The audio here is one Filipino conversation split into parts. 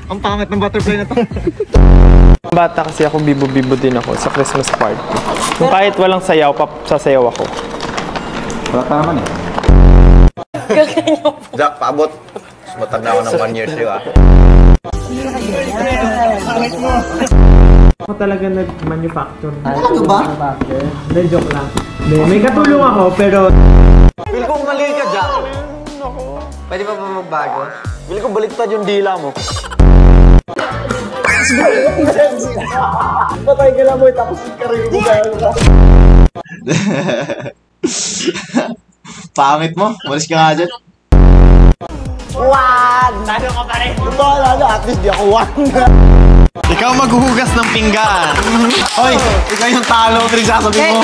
Ang pangit ng butterfly na to. Bata kasi ako, bibo-bibo din ako sa Christmas party. Kung kahit walang sayaw, sasayaw ako. Bata naman eh. Jack, paabot. Matanda ako ng 1 year sa'yo ah. Ako talaga nag-manufacture. Ano ba? Hindi, joke lang. May katulong ako, pero... Feel ko mali ka, Jack. Pwede pa ba magbago? Feel ko baliktad yung dila mo. Patay ka lang mo, tapos yung karir mo dahil ka. Pangit mo, malis ka nga dyan. One! Talo ka pa rin. Totoo, at least di ako one. Ikaw maghuhugas ng pinggan. Hoy, ikaw yung talo, pinagsasabi mo.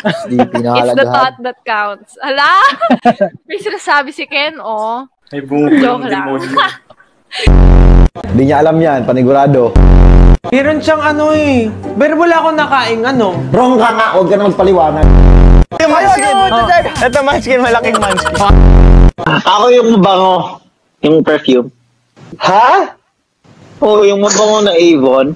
It's the thought that counts. Ala! May sinasabi si Ken, oh. May bungo Joke lang. Hindi niya alam yan, panigurado. Meron siyang ano eh. Pero wala akong nakaing ano. Wrong ka nga, huwag ka na magpaliwanag. Ito manskin, malaking manskin. Ako yung mabango. Yung perfume. Ha? Oo, yung mabango na Avon.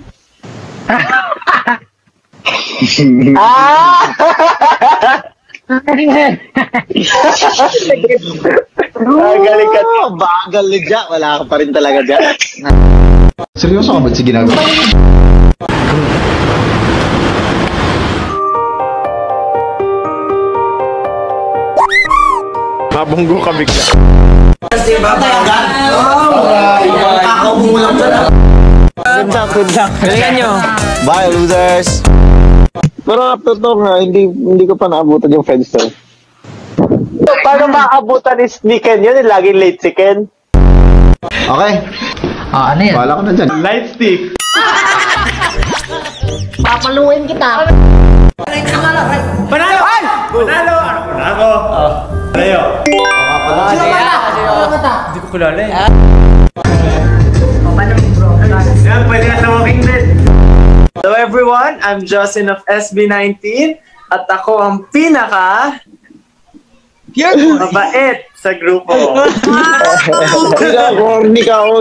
Galing ka. Bagal ni Jack. Wala ka pa rin talaga, Jack. Seryoso ka ba't si ginagawa? Mabunggo ka bigla. Good luck. Galingan nyo. Bye, losers! Pero after to nga, hindi ko pa naabutan yung fencer. Paano maabutan ni Ken yun? Laging late si Ken. Okay. Ano yan? Bahala ko na dyan. Light stick. Papaluin kita. Panalo! Panalo! Panalo! Alayo. Hindi ko kilala eh. Yan, pwede na sa Walking Dead. Hello everyone, I'm Justin of SB19 at ako ang pinaka mabait sa grupo. Hindi ka, horny ka ako.